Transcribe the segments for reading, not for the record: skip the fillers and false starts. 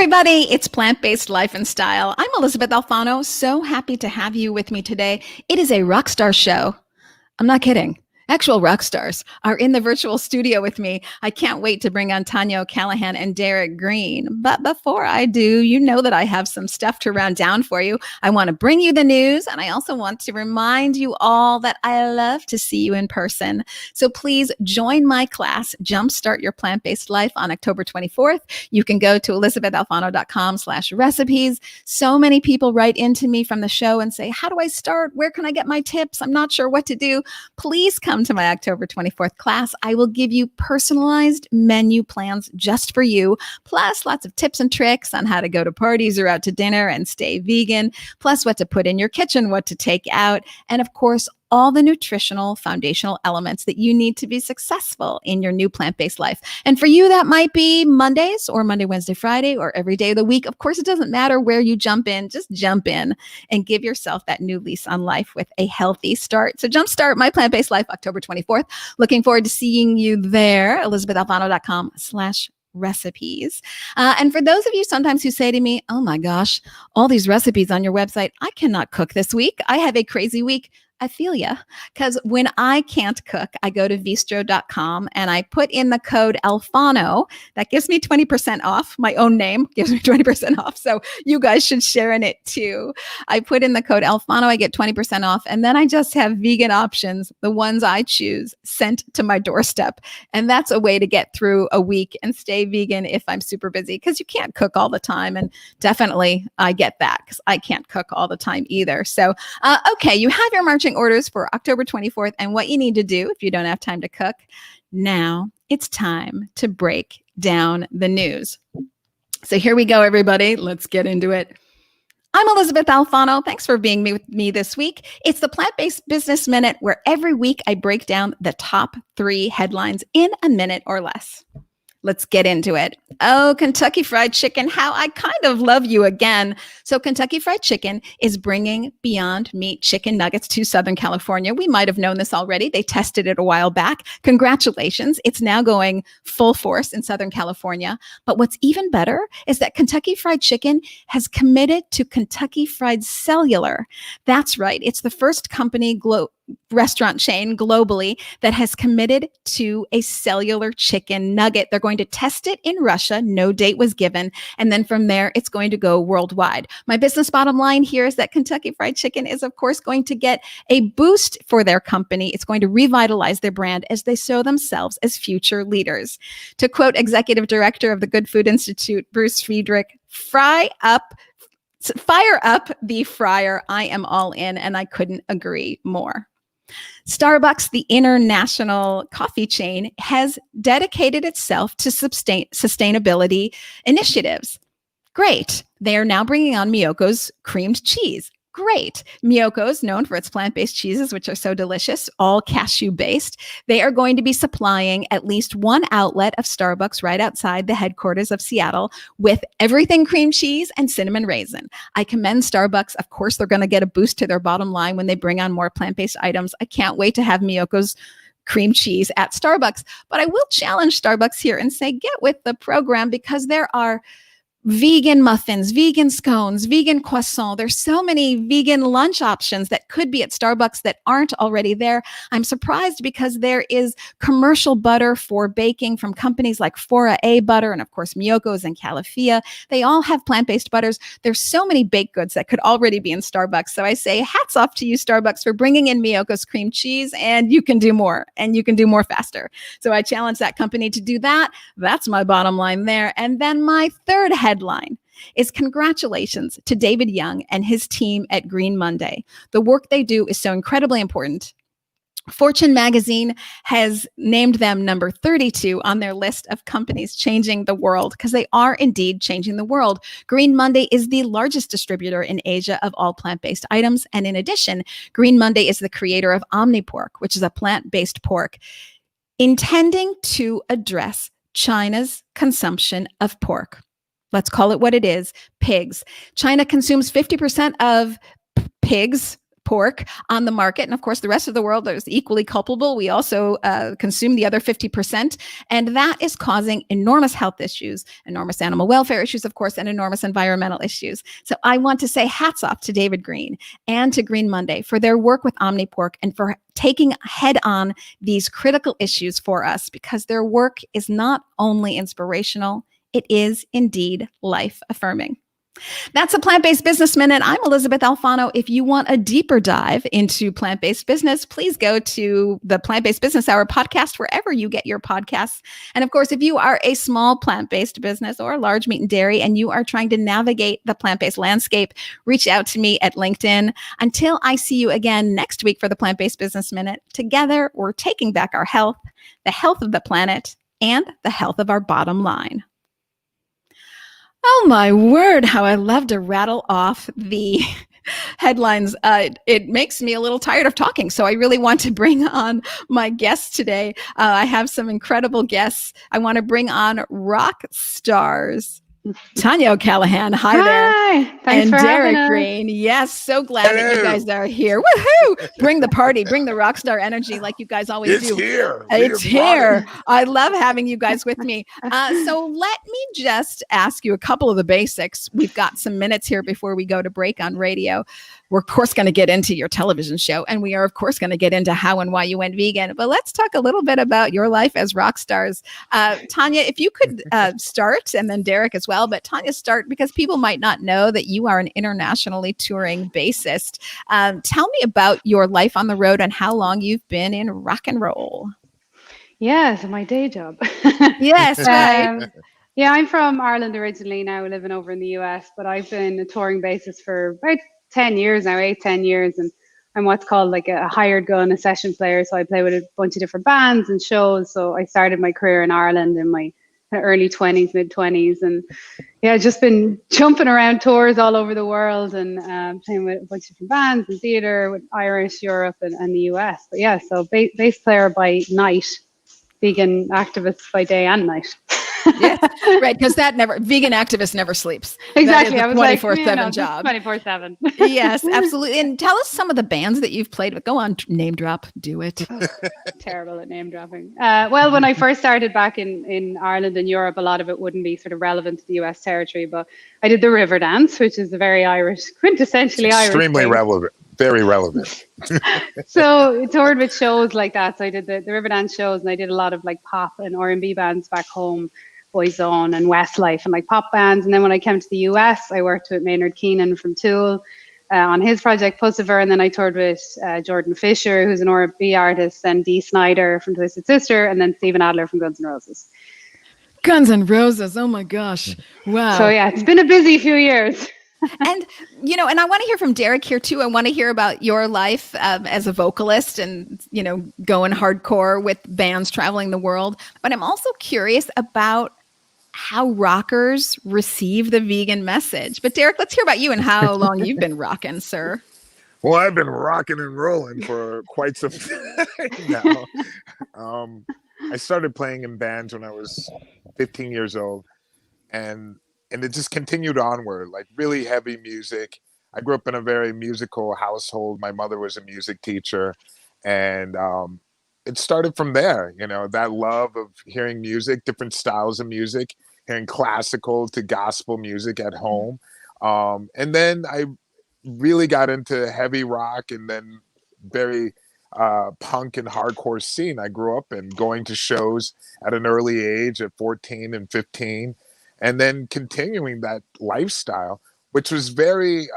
everybody, it's Plant-Based Life and Style. I'm Elysabeth Alfano. So happy to have you with me today. It is a rock star show. I'm not kidding. Actual rock stars are in the virtual studio with me. I can't wait to bring on Tanya Callahan and Derrick Green. But before I do, you know that I have some stuff to round down for you. I want to bring you the news, and I also want to remind you all that I love to see you in person. So please join my class, Jumpstart Your Plant-Based Life, on October 24th. You can go to elisabethalfano.com/recipes. So many people write into me from the show and say, how do I start? Where can I get my tips? I'm not sure what to do. Please come to my October 24th class. I will give you personalized menu plans just for you, plus lots of tips and tricks on how to go to parties or out to dinner and stay vegan, plus what to put in your kitchen, what to take out, and of course, all the nutritional foundational elements that you need to be successful in your new plant-based life. And for you, that might be Mondays or Monday, Wednesday, Friday, or every day of the week. Of course, it doesn't matter where you jump in, just jump in and give yourself that new lease on life with a healthy start. So Jumpstart My Plant-Based Life, October 24th. Looking forward to seeing you there, elisabethalfano.com/recipes. And for those of you sometimes who say to me, oh my gosh, all these recipes on your website, I cannot cook this week. I have a crazy week. I feel ya. Because when I can't cook, I go to vistro.com and I put in the code Alfano. That gives me 20% off. My own name gives me 20% off. So you guys should share in it too. I put in the code Alfano, I get 20% off. And then I just have vegan options, the ones I choose, sent to my doorstep. And that's a way to get through a week and stay vegan if I'm super busy, because you can't cook all the time. And definitely I get that because I can't cook all the time either. So, okay, you have your marching orders for October 24th, and what you need to do if you don't have time to cook. Now it's time to break down the news. So here we go, everybody. Let's get into it. I'm Elysabeth Alfano. Thanks for being with me this week. It's the Plant-Based Business Minute, where every week I break down the top 3 headlines in a minute or less. Let's get into it. Oh, Kentucky Fried Chicken, how I kind of love you again. So Kentucky Fried Chicken is bringing Beyond Meat chicken nuggets to Southern California. We might have known this already. They tested it a while back. Congratulations. It's now going full force in Southern California. But what's even better is that Kentucky Fried Chicken has committed to Kentucky Fried Cellular. That's right. It's the first company restaurant chain globally that has committed to a cellular chicken nugget. They're going to test it in Russia. No date was given. And then from there, it's going to go worldwide. My business bottom line here is that Kentucky Fried Chicken is, of course, going to get a boost for their company. It's going to revitalize their brand as they show themselves as future leaders. To quote Executive Director of the Good Food Institute, Bruce Friedrich, fire up the fryer. I am all in, and I couldn't agree more. Starbucks, the international coffee chain, has dedicated itself to sustainability initiatives. Great. They are now bringing on Miyoko's creamed cheese. Great. Miyoko's, known for its plant-based cheeses, which are so delicious, all cashew-based. They are going to be supplying at least one outlet of Starbucks right outside the headquarters of Seattle with everything cream cheese and cinnamon raisin. I commend Starbucks. Of course, they're going to get a boost to their bottom line when they bring on more plant-based items. I can't wait to have Miyoko's cream cheese at Starbucks. But I will challenge Starbucks here and say, get with the program, because there are vegan muffins, vegan scones, vegan croissant. There's so many vegan lunch options that could be at Starbucks that aren't already there. I'm surprised because there is commercial butter for baking from companies like Fora A Butter and, of course, Miyoko's and Califia. They all have plant-based butters. There's so many baked goods that could already be in Starbucks. So I say hats off to you, Starbucks, for bringing in Miyoko's cream cheese, and you can do more, and you can do more faster. So I challenge that company to do that. That's my bottom line there. And then my third headline is congratulations to David Young and his team at Green Monday. The work they do is so incredibly important. Fortune magazine has named them number 32 on their list of companies changing the world, because they are indeed changing the world. Green Monday is the largest distributor in Asia of all plant-based items. And in addition, Green Monday is the creator of OmniPork, which is a plant-based pork intending to address China's consumption of pork. Let's call it what it is, pigs. China consumes 50% of pigs, pork on the market. And of course, the rest of the world is equally culpable. We also consume the other 50%. And that is causing enormous health issues, enormous animal welfare issues, of course, and enormous environmental issues. So I want to say hats off to David Green and to Green Monday for their work with OmniPork and for taking head on these critical issues for us, because their work is not only inspirational, it is indeed life affirming. That's a Plant-Based Business Minute. I'm Elysabeth Alfano. If you want a deeper dive into plant-based business, please go to the Plant-Based Business Hour podcast, wherever you get your podcasts. And of course, if you are a small plant-based business or a large meat and dairy, and you are trying to navigate the plant-based landscape, reach out to me at LinkedIn. Until I see you again next week for the Plant-Based Business Minute, together, we're taking back our health, the health of the planet, and the health of our bottom line. Oh my word, how I love to rattle off the headlines. It makes me a little tired of talking. So I really want to bring on my guests today. I have some incredible guests. I want to bring on rock stars. Tanya O'Callahan, hi there. Thanks for Derrick having us. Green. Yes, so glad that you guys are here. Woohoo! Bring the party, bring the rock star energy like you guys always do. It's here. I love having you guys with me. So let me just ask you a couple of the basics. We've got some minutes here before we go to break on radio. We're, of course, going to get into your television show, and we are, of course, going to get into how and why you went vegan. But let's talk a little bit about your life as rock stars. Tanya, if you could start, and then Derrick as well. But Tanya, start, because people might not know that you are an internationally touring bassist. Tell me about your life on the road and how long you've been in rock and roll. Yeah, so my day job. Yes, right. Yeah, I'm from Ireland originally, now living over in the US, but I've been a touring bassist for about 10 years now, 10 years. And I'm what's called like a hired gun, a session player. So I play with a bunch of different bands and shows. So I started my career in Ireland in my early 20s, mid 20s. And yeah, just been jumping around tours all over the world and playing with a bunch of different bands and theater with Irish, Europe, and the US. But yeah, so bass player by night, vegan activist by day and night. Yes, right, because vegan activist never sleeps. Exactly. That is a 24/7 job. 24/7. Yes, absolutely. And tell us some of the bands that you've played with. Go on, name drop, do it. Terrible at name dropping. Well, when I first started back in Ireland and Europe, a lot of it wouldn't be sort of relevant to the US territory, but I did the River Dance, which is a very Irish, quintessentially Irish. Extremely relevant. Very relevant. So it toured with shows like that. So I did the River Dance shows, and I did a lot of like pop and R&B bands back home, Boyzone and Westlife and like pop bands. And then when I came to the US, I worked with Maynard Keenan from Tool on his project Pussifer. And then I toured with Jordan Fisher, who's an R&B artist, and Dee Snider from Twisted Sister, and then Steven Adler from Guns N' Roses. Guns N' Roses. Oh my gosh. Wow. So yeah, it's been a busy few years. And, and I want to hear from Derrick here too. I want to hear about your life as a vocalist and, going hardcore with bands traveling the world. But I'm also curious about how rockers receive the vegan message. But Derrick, let's hear about you and how long you've been rocking, sir. Well, I've been rocking and rolling for quite some time now. I started playing in bands when I was 15 years old, and it just continued onward, like really heavy music. I grew up in a very musical household. My mother was a music teacher, and it started from there, that love of hearing music, different styles of music, hearing classical to gospel music at home. And then I really got into heavy rock, and then very punk and hardcore scene I grew up in, going to shows at an early age at 14 and 15. And then continuing that lifestyle, which was very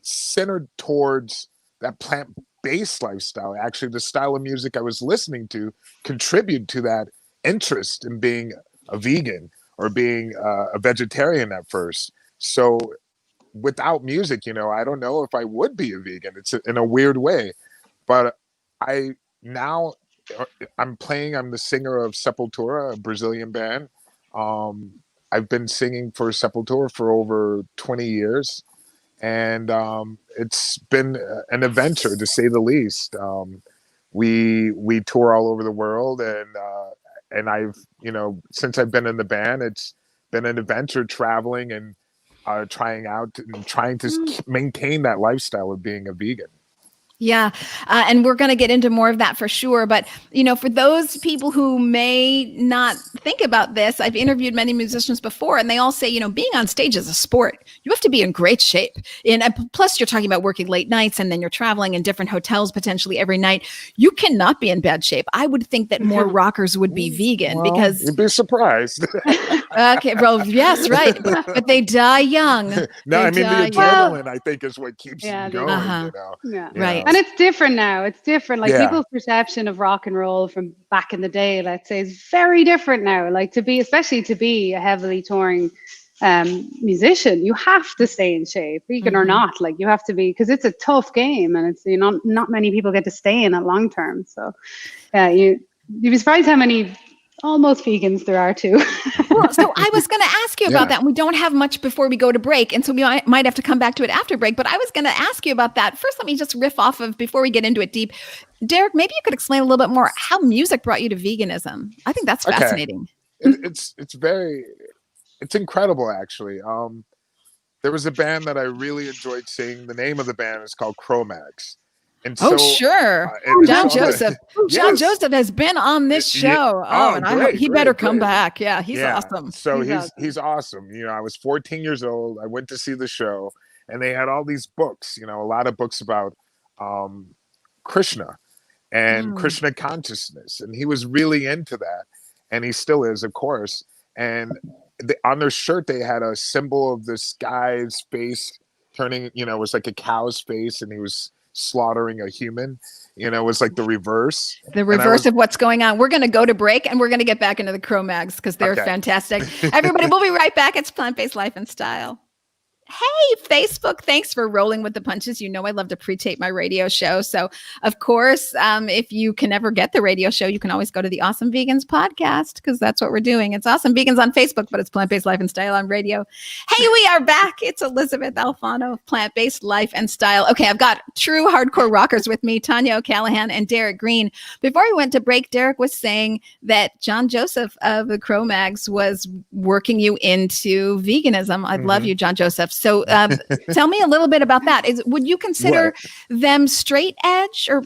centered towards that plant-based lifestyle. Actually, the style of music I was listening to contributed to that interest in being a vegan or being a vegetarian at first. So without music, I don't know if I would be a vegan. It's in a weird way. But I'm the singer of Sepultura, a Brazilian band. I've been singing for Sepultura for over 20 years, and it's been an adventure, to say the least. We tour all over the world, and I've since I've been in the band, it's been an adventure traveling and trying out and trying to maintain that lifestyle of being a vegan. Yeah. And we're going to get into more of that for sure. But, for those people who may not think about this, I've interviewed many musicians before, and they all say, being on stage is a sport. You have to be in great shape. And plus, you're talking about working late nights, and then you're traveling in different hotels potentially every night. You cannot be in bad shape. I would think that more rockers would be vegan because you'd be surprised. Okay, well, yes, right. But they die young. No, I mean, the adrenaline, I think, is what keeps you going, Yeah. Right. And it's different now. It's different. Like people's perception of rock and roll from back in the day, let's say, is very different now. Like especially to be a heavily touring musician, you have to stay in shape, vegan or not. Like you have to be, because it's a tough game, and it's not many people get to stay in it long term. So you'd be surprised how many almost vegans there are too. Well, so I was going to ask you about that. And we don't have much before we go to break. And so we might have to come back to it after break. But I was going to ask you about that. First, let me just riff off of, before we get into it deep. Derrick, maybe you could explain a little bit more how music brought you to veganism. I think that's fascinating. It's incredible, actually. There was a band that I really enjoyed seeing. The name of the band is called Cro-Mags. And sure. John Joseph. John Joseph has been on this show. He better come back. Yeah, he's awesome. So he's awesome. I was 14 years old. I went to see the show, and they had all these books, a lot of books about Krishna and Krishna consciousness. And he was really into that. And he still is, of course. And on their shirt, they had a symbol of this guy's face turning, it was like a cow's face, and he was slaughtering a human. It was like the reverse of what's going on. We're going to go to break, and we're going to get back into the Cro-Mags because they're fantastic. Everybody, we'll be right back. It's Plant-Based Life and Style. Hey, Facebook, thanks for rolling with the punches. I love to pre-tape my radio show. So, of course, if you can ever get the radio show, you can always go to the Awesome Vegans podcast, because that's what we're doing. It's Awesome Vegans on Facebook, but it's Plant-Based Life and Style on radio. Hey, we are back. It's Elysabeth Alfano of Plant-Based Life and Style. Okay, I've got true hardcore rockers with me, Tanya O'Callahan and Derrick Green. Before we went to break, Derrick was saying that John Joseph of the Cro-Mags was working you into veganism. I love you, John Joseph. So tell me a little bit about that. Would you consider them straight edge, or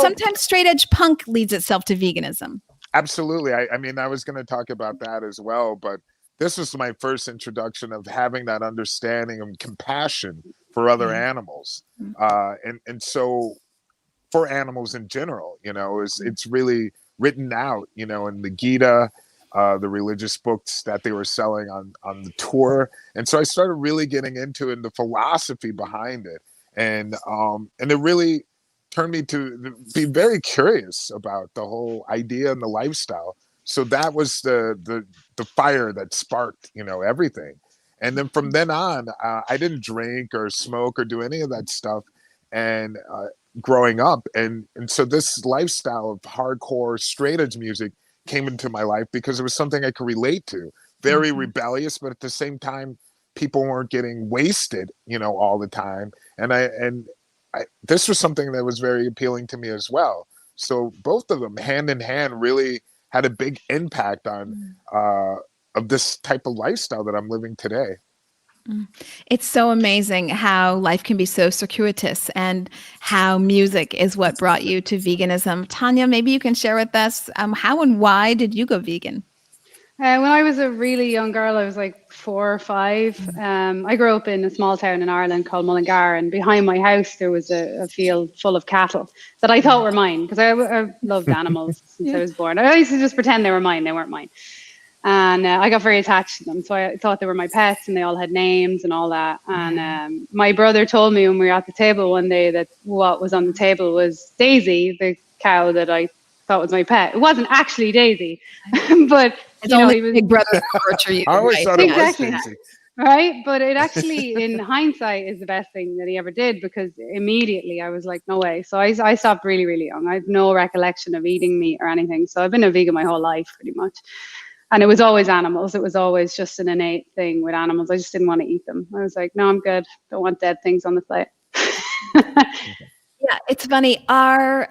sometimes straight edge punk leads itself to veganism? Absolutely. I mean, I was going to talk about that as well, but this was my first introduction of having that understanding and compassion for other animals. And so for animals in general, it's really written out, in the Gita, the religious books that they were selling on the tour. And so I started really getting into it, and the philosophy behind it. And it really turned me to be very curious about the whole idea and the lifestyle. So that was the fire that sparked, everything. And then from then on, I didn't drink or smoke or do any of that stuff. And growing up. And so this lifestyle of hardcore straight edge music came into my life because it was something I could relate to. Very rebellious, but at the same time, people weren't getting wasted, all the time. And this was something that was very appealing to me as well. So both of them, hand in hand, really had a big impact on of this type of lifestyle that I'm living today. It's so amazing how life can be so circuitous, and how music is what brought you to veganism. Tanya, maybe you can share with us how and why did you go vegan? When I was a really young girl, I was like 4 or 5. I grew up in a small town in Ireland called Mullingar, and behind my house there was a field full of cattle that I thought were mine, because I loved animals since I was born. I used to just pretend they were mine. They weren't mine. And I got very attached to them. So I thought they were my pets, and they all had names and all that. And my brother told me when we were at the table one day that what was on the table was Daisy, the cow that I thought was my pet. It wasn't actually Daisy, but it's only Big Brother torture you. I always thought it was Daisy. Right? But it actually, in hindsight, is the best thing that he ever did, because immediately I was like, no way. So I stopped really, really young. I have no recollection of eating meat or anything. So I've been a vegan my whole life, pretty much. And it was always animals. It was always just an innate thing with animals. I just didn't want to eat them. I was like, no, I'm good. Don't want dead things on the plate. Yeah, it's funny. Our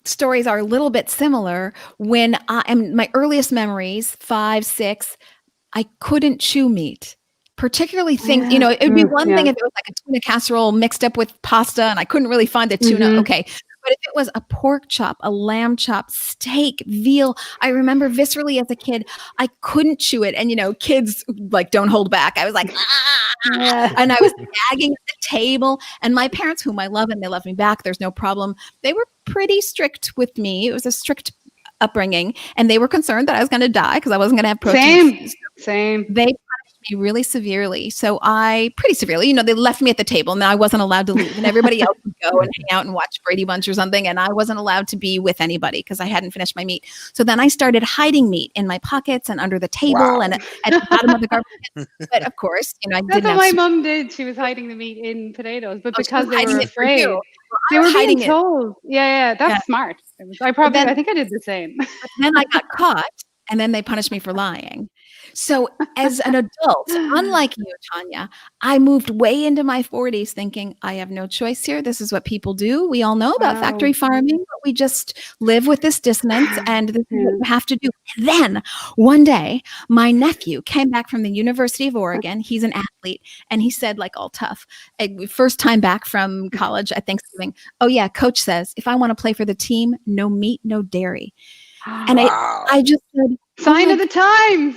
stories are a little bit similar. When my earliest memories, 5, 6, I couldn't chew meat. particularly things, you know, it would be one thing if it was like a tuna casserole mixed up with pasta and I couldn't really find the tuna. Okay. But if it was a pork chop, a lamb chop, steak, veal, I remember viscerally as a kid, I couldn't chew it. And, you know, kids like don't hold back. I was like, and I was gagging at the table. And my parents, whom I love and they love me back, there's no problem. They were pretty strict with me. It was a strict upbringing. And they were concerned that I was going to die because I wasn't going to have protein. Same. They punished me really severely. So pretty severely, you know, they left me at the table and I wasn't allowed to leave and everybody else would go and hang out and watch Brady Bunch or something. And I wasn't allowed to be with anybody because I hadn't finished my meat. So then I started hiding meat in my pockets and under the table and at the bottom of the garbage. But of course, you know, I didn't That's what my mom did. She was hiding the meat in potatoes, but because they were afraid, they were hiding being told. Yeah, that's smart. I think I did the same. But then I got caught and then they punished me for lying. So as an adult, unlike you, Tanya, I moved way into my 40s thinking I have no choice here. This is what people do. We all know about factory farming, but we just live with this dissonance and this is what we have to do. And then one day, my nephew came back from the University of Oregon. He's an athlete. And he said, like all tough, first time back from college at Thanksgiving, oh yeah, coach says, if I want to play for the team, no meat, no dairy. And I just said, sign of the times.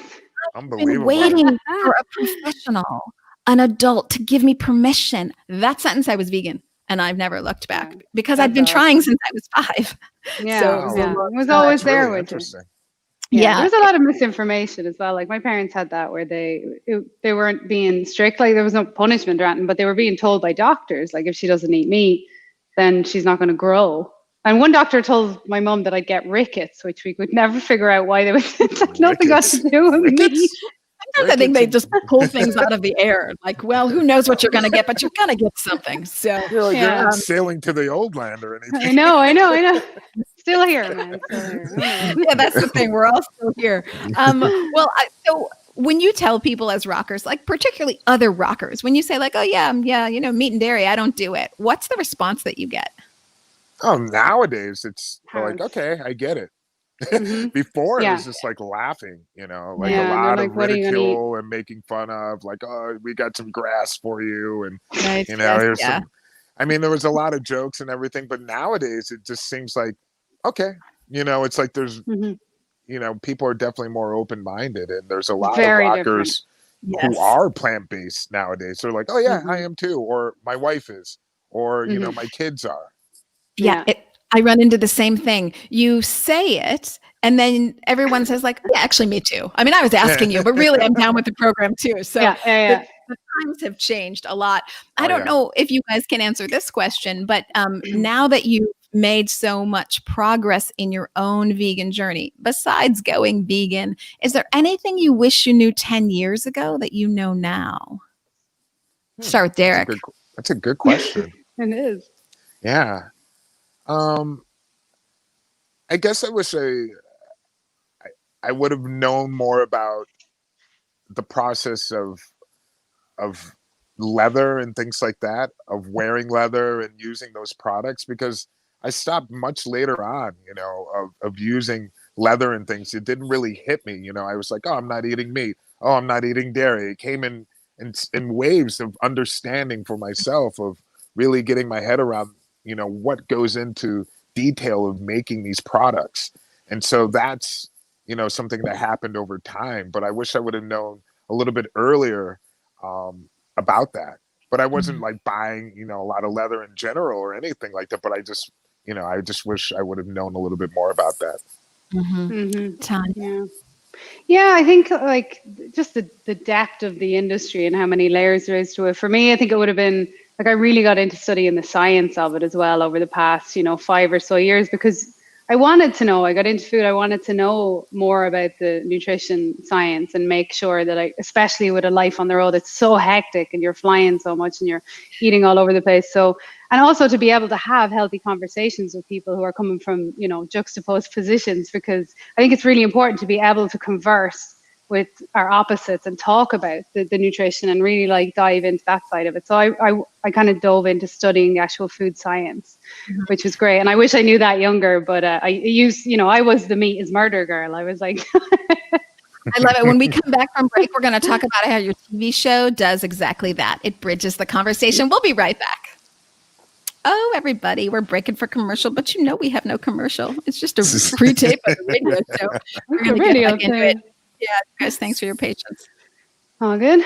I've been waiting for a professional, an adult to give me permission. That sentence, I was vegan and I've never looked back because I've been trying since I was 5. Yeah, so it was always there with you. Yeah, there's a lot of misinformation as well. Like my parents had that where they weren't being strict, like there was no punishment or anything, but they were being told by doctors, like if she doesn't eat meat, then she's not going to grow. And one doctor told my mum that I'd get rickets, which we could never figure out why they would. It's like nothing got to do with me. Sometimes I think they just pull things out of the air. Like, well, who knows what you're going to get, but you're going to get something. So you're not sailing to the old land or anything. I know. Still here, man. Yeah, that's the thing. We're all still here. So when you tell people as rockers, like particularly other rockers, when you say like, oh yeah, you know, meat and dairy, I don't do it. What's the response that you get? Oh, nowadays it's like, okay, I get it. Before it was just like laughing, you know, like a lot of ridicule and making fun of, like, oh, we got some grass for you, and you know, I mean, there was a lot of jokes and everything, but nowadays it just seems like, okay, you know, it's like there's, you know, people are definitely more open-minded, and there's a lot of rockers who are plant-based nowadays. They're like, oh yeah, I am too, or my wife is, or you know, my kids are. Yeah, I run into the same thing. You say it, and then everyone says like, yeah, actually me too. I mean, I was asking you, but really I'm down with the program too. So the times have changed a lot. I don't know if you guys can answer this question, but now that you've made so much progress in your own vegan journey, besides going vegan, is there anything you wish you knew 10 years ago that you know now? Start with Derrick. That's a good question. It is. Yeah. I guess I wish I would have known more about the process of leather and things like that, of wearing leather and using those products, because I stopped much later on, you know, of using leather and things. It didn't really hit me, you know. I was like, oh, I'm not eating meat. Oh, I'm not eating dairy. It came in waves of understanding for myself, of really getting my head around, you know, what goes into detail of making these products. And so that's, you know, something that happened over time, but I wish I would have known a little bit earlier about that. But I wasn't like buying, you know, a lot of leather in general or anything like that, but I just, you know, I just wish I would have known a little bit more about that. Tanya. Yeah, I think like just the depth of the industry and how many layers there is to it. For me, I think it would have been like I really got into studying the science of it as well over the past, you know, 5 or so years, because I wanted to know. I got into food. I wanted to know more about the nutrition science and make sure that especially with a life on the road, it's so hectic and you're flying so much and you're eating all over the place. So, and also to be able to have healthy conversations with people who are coming from, you know, juxtaposed positions, because I think it's really important to be able to converse with our opposites and talk about the nutrition and really like dive into that side of it. So I kind of dove into studying the actual food science, which was great. And I wish I knew that younger, but I used, you know, I was the meat is murder girl. I was like, I love it. When we come back from break, we're going to talk about how your TV show does exactly that. It bridges the conversation. We'll be right back. Oh, everybody, we're breaking for commercial, but we have no commercial. It's just a pre-tape of the radio show. We're going to get back into it. Yeah, guys, thanks for your patience. All good.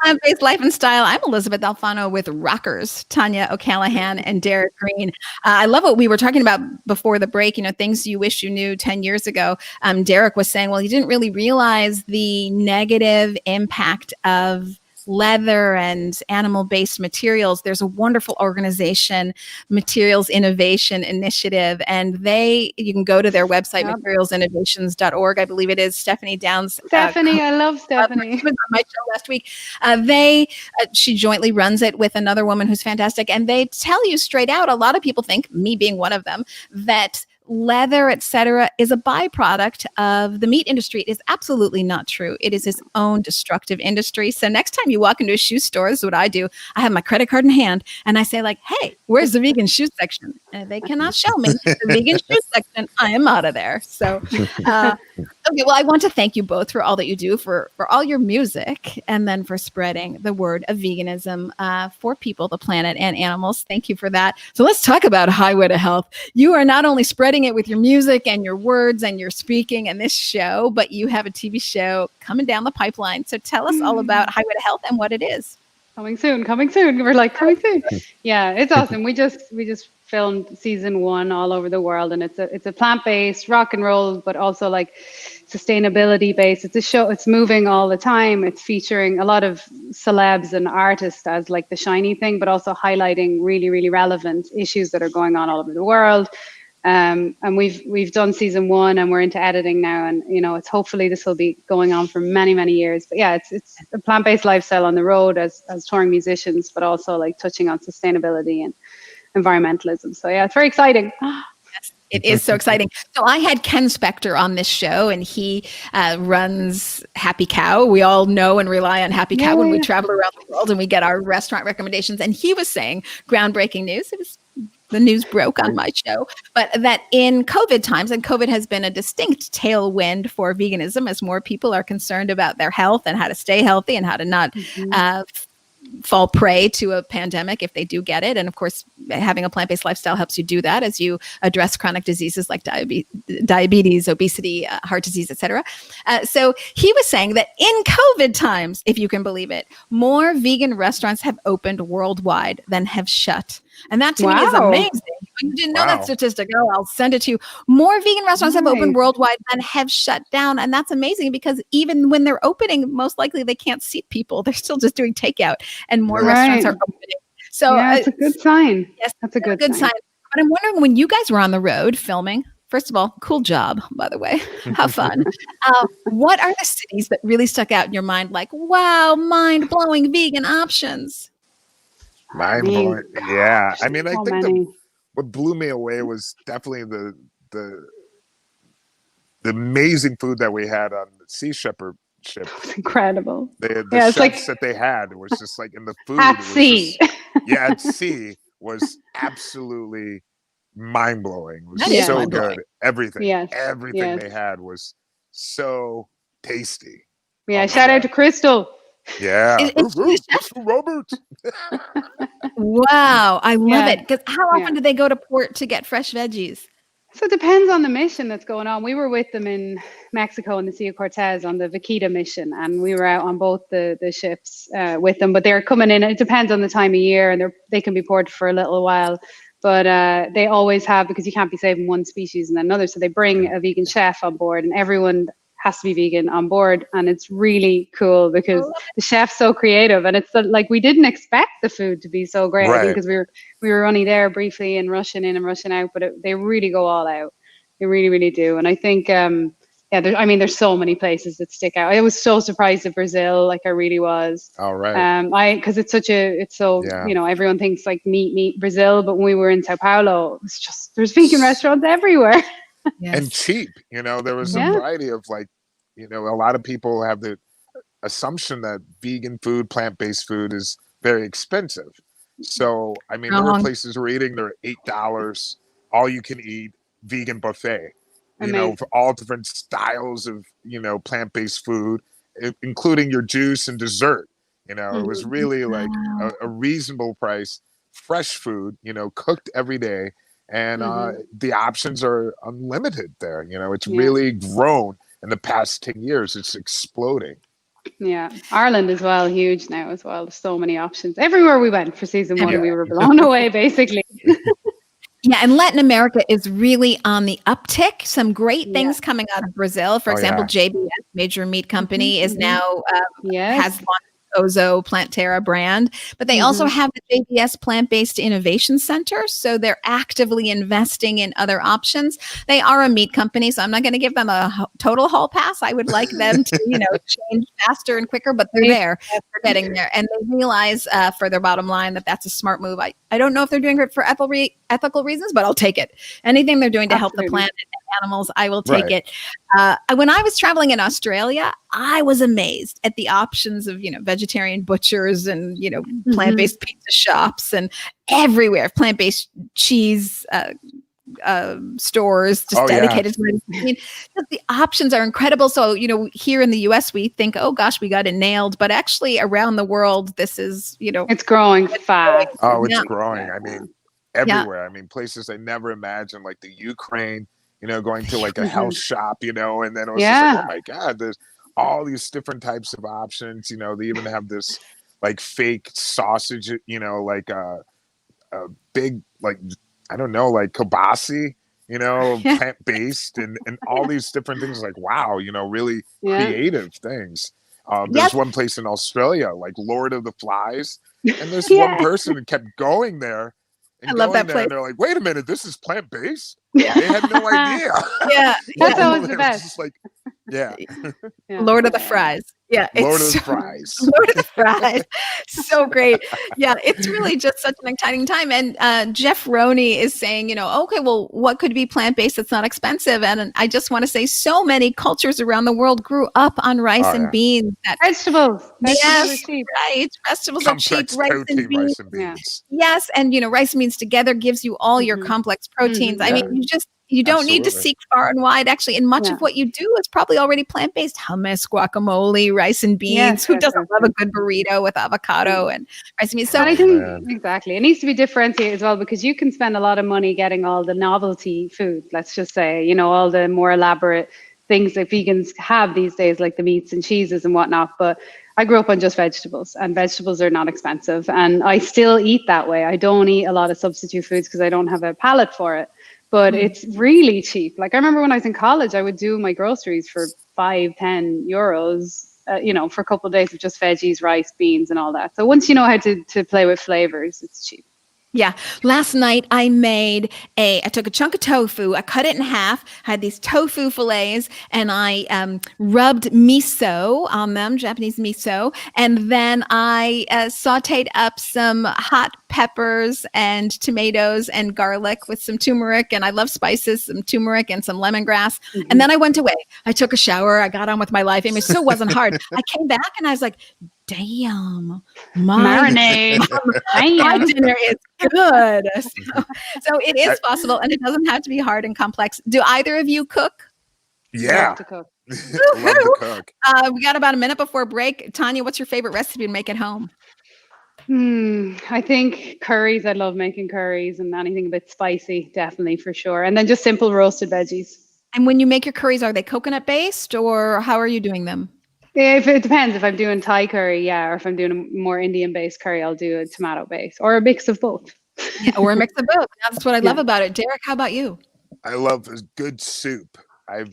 Plant-based life and style. I'm Elysabeth Alfano with rockers, Tanya O'Callahan and Derrick Green. I love what we were talking about before the break, things you wish you knew 10 years ago. Derrick was saying, well, you didn't really realize the negative impact of leather and animal-based materials. There's a wonderful organization, Materials Innovation Initiative, and you can go to their website, materialsinnovations.org. I believe it is Stephanie Downs. Stephanie, I love Stephanie. She was on my show last week. She jointly runs it with another woman who's fantastic, and they tell you straight out, a lot of people think, me being one of them, that leather, etc., is a byproduct of the meat industry. It is absolutely not true. It is its own destructive industry. So next time you walk into a shoe store, this is what I do. I have my credit card in hand and I say, like, hey, where's the vegan shoe section? And they cannot show me the vegan shoe section. I am out of there. So okay, well, I want to thank you both for all that you do, for all your music, and then for spreading the word of veganism for people, the planet, and animals. Thank you for that. So let's talk about Highway to Health. You are not only spreading it with your music and your words and your speaking and this show, but you have a TV show coming down the pipeline. So tell us all about Highway to Health and what it is. Coming soon. We're like, coming soon. Yeah, it's awesome. We just filmed season 1 all over the world, and it's a plant-based rock and roll, but also like sustainability based. It's a show. It's moving all the time. It's featuring a lot of celebs and artists as like the shiny thing, but also highlighting really, really relevant issues that are going on all over the world. And we've done season 1 and we're into editing now, and it's hopefully this will be going on for many, many years. But yeah, it's a plant-based lifestyle on the road as touring musicians, but also like touching on sustainability and environmentalism. So yeah, it's very exciting. Yes, it is so exciting. So I had Ken Spector on this show, and he runs Happy Cow. We all know and rely on Happy Cow when we travel around the world and we get our restaurant recommendations. And he was saying groundbreaking news. The news broke on my show, but that in COVID times, and COVID has been a distinct tailwind for veganism as more people are concerned about their health and how to stay healthy and how to not fall prey to a pandemic if they do get it. And of course, having a plant-based lifestyle helps you do that as you address chronic diseases like diabetes, obesity, heart disease, etc. So he was saying that in COVID times, if you can believe it, more vegan restaurants have opened worldwide than have shut. And that to me is amazing. You didn't know that statistic. Oh, I'll send it to you. More vegan restaurants have opened worldwide than have shut down. And that's amazing because even when they're opening, most likely they can't seat people. They're still just doing takeout, and more restaurants are opening. So it's a good sign. Yes, that's a good sign. But I'm wondering, when you guys were on the road filming, first of all, cool job, by the way. How fun. What are the cities that really stuck out in your mind? Like, wow, mind-blowing vegan options. Mind-blowing. Yeah. I mean, I think what blew me away was definitely the amazing food that we had on the Sea Shepherd ship. It's incredible. The chefs that they had was just like in the food. At sea. At sea was absolutely mind-blowing. It was so good. Everything they had was so tasty. Yeah, shout out to Crystal. Yeah. Robert. Wow, I love it. Because how often do they go to port to get fresh veggies? So it depends on the mission that's going on. We were with them in Mexico in the Sea of Cortez on the Vaquita mission, and we were out on both the ships with them. But they're coming in. It depends on the time of year, and they can be ported for a little while. But they always have, because you can't be saving one species and then another. So they bring a vegan chef on board, and everyone has to be vegan on board. And it's really cool because the chef's so creative, and it's like we didn't expect the food to be so great. I think because we were only there briefly and rushing in and rushing out, but they really go all out. They really, really do. And I think there's so many places that stick out. I was so surprised at Brazil, like I really was. All right. Because everyone thinks like meat Brazil, but when we were in Sao Paulo, it was just, there's vegan restaurants everywhere. Yes. And cheap. There was a variety of a lot of people have the assumption that vegan food, plant-based food is very expensive. So, I mean, there were places we're eating, they're $8, all you can eat vegan buffet. Amazing. for all different styles of, plant-based food, including your juice and dessert. It was really like a reasonable price, fresh food, cooked every day. And the options are unlimited there. It's really grown in the past 10 years. It's exploding. Yeah, Ireland as well, huge now as well. There's so many options. Everywhere we went for season 1, we were blown away, basically. Yeah, and Latin America is really on the uptick. Some great things coming out of Brazil. For example, JBS, major meat company, is now has launched Ozo Planterra brand, but they also have the JBS Plant-Based Innovation Center. So they're actively investing in other options. They are a meat company, so I'm not going to give them a total hall pass. I would like them to, change faster and quicker, but they're there. They're getting there. And they realize for their bottom line that that's a smart move. I don't know if they're doing it for ethical reasons, but I'll take it. Anything they're doing to help the planet and animals, I will take it. When I was traveling in Australia, I was amazed at the options of, vegetarian butchers and, plant-based pizza shops and everywhere, plant-based cheese stores just dedicated to it. I mean, the options are incredible. So, here in the US, we think, oh gosh, we got it nailed. But actually around the world, this is, it's growing fast. Oh, it's growing. I mean, everywhere. I mean, places I never imagined, like the Ukraine, going to like a health shop, and then it was just like, oh my God, there's all these different types of options. They even have this like fake sausage, like a big, like, I don't know, like kielbasa, plant-based and all these different things. Like, wow, really creative things. There's one place in Australia, like Lord of the Flies, and this one person who kept going there. And I love that place. And they're like, wait a minute, this is plant-based? They had no idea. That's always the best. Just like, Lord of the Fries. Yeah. Lord of the Fries. Lord of the Fries. So great. Yeah. It's really just such an exciting time. And Jeff Roney is saying, okay, well, what could be plant-based that's not expensive? And I just want to say so many cultures around the world grew up on rice and beans. Vegetables. Yes, are cheap. Right. Vegetables complex are cheap. Rice and beans. Yes. And, rice and beans together gives you all your complex proteins. I mean, you don't need to seek far and wide, actually. And much of what you do is probably already plant-based. Hummus, guacamole, rice and beans. Who doesn't love a good burrito with avocado and rice and beans? So I think exactly. It needs to be differentiated as well, because you can spend a lot of money getting all the novelty food, let's just say, all the more elaborate things that vegans have these days, like the meats and cheeses and whatnot. But I grew up on just vegetables, and vegetables are not expensive. And I still eat that way. I don't eat a lot of substitute foods because I don't have a palate for it. But it's really cheap. Like, I remember when I was in college, I would do my groceries for 5-10 euros, for a couple of days of just veggies, rice, beans, and all that. So once you know how to play with flavors, it's cheap. Yeah. Last night I took a chunk of tofu, I cut it in half, had these tofu fillets, and I rubbed miso on them, Japanese miso. And then I sauteed up some hot peppers and tomatoes and garlic with some turmeric. And I love spices, some turmeric and some lemongrass. And then I went away. I took a shower. I got on with my life. I mean, it still wasn't hard. I came back and I was like, damn, marinade. My dinner is good. So it is possible, and it doesn't have to be hard and complex. Do either of you cook? Yeah. Love to cook. Love to cook. We got about a minute before break. Tanya, what's your favorite recipe to make at home? I think curries. I love making curries, and anything a bit spicy, definitely, for sure. And then just simple roasted veggies. And when you make your curries, are they coconut based, or how are you doing them? If it depends. If I'm doing Thai curry, or if I'm doing a more Indian-based curry, I'll do a tomato base or a mix of both. Or a mix of both. That's what I love about it. Derrick, how about you? I love a good soup.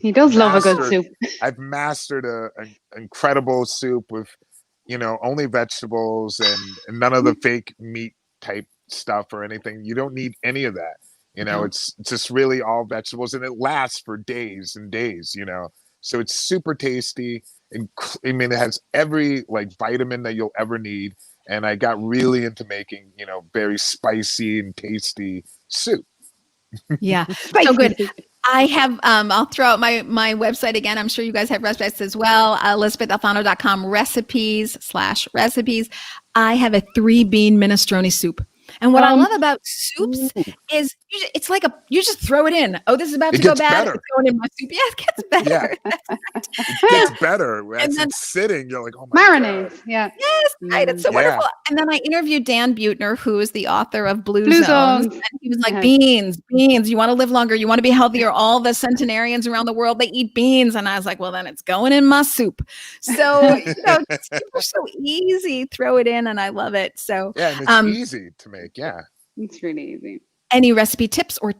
He does love a good soup. I've mastered an incredible soup with, only vegetables and none of the fake meat type stuff or anything. You don't need any of that. It's just really all vegetables, and it lasts for days and days. So it's super tasty. I mean, it has every vitamin that you'll ever need. And I got really into making, very spicy and tasty soup. Yeah. So good. I have, I'll throw out my website again. I'm sure you guys have recipes as well. ElisabethAlfano.com recipes. I have a 3-bean minestrone soup. And what I love about soups Ooh. is it's like you just throw it in. Oh, this is about It to go gets bad. better. It's going in my soup. Yeah, it gets better. Yeah. That's right. It gets better And as then it's sitting. You're like, oh my Marinades. God. Yeah. yes, right. It's so Yeah. wonderful. And then I interviewed Dan Buettner, who is the author of Blue Blue Zones. Zones. And he was like, Yeah. beans. You want to live longer. You want to be healthier. All the centenarians around the world, they eat beans. And I was like, well, then it's going in my soup. So, it's super so easy. Throw it in and I love it. So, Yeah, and it's easy to make. Yeah. It's really easy. any recipe tips or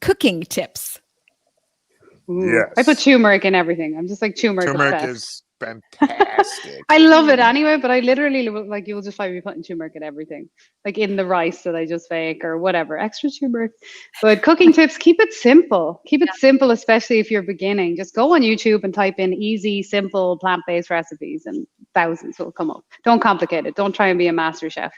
cooking tips? Ooh. Yes. I put turmeric in everything. I'm just like turmeric. Turmeric obsessed. is fantastic. I love it anyway, but I literally like you'll just find me putting turmeric in everything, like in the rice that I just make or whatever, extra turmeric. But cooking tips, keep it simple. Keep it simple, especially if you're beginning. Just go on YouTube and type in easy, simple, plant-based recipes, and thousands will come up. Don't complicate it. Don't try and be a master chef.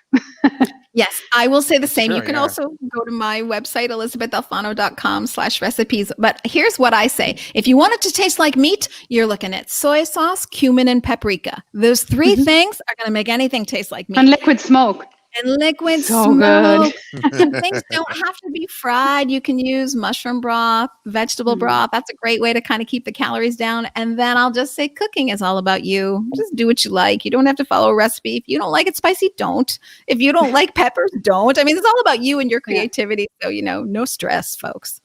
Yes, I will say the same. Sure, You can yeah. also go to my website, elisabethalfano.com/recipes. But here's what I say. If you want it to taste like meat, you're looking at soy sauce, cumin, and paprika. Those three things are going to make anything taste like meat. And liquid smoke. And liquid So smoke. good. And things don't have to be fried. You can use mushroom broth, vegetable broth. That's a great way to kind of keep the calories down. And then I'll just say cooking is all about you. Just do what you like. You don't have to follow a recipe. If you don't like it spicy, don't. If you don't like peppers, don't. I mean, it's all about you and your creativity. So, no stress, folks.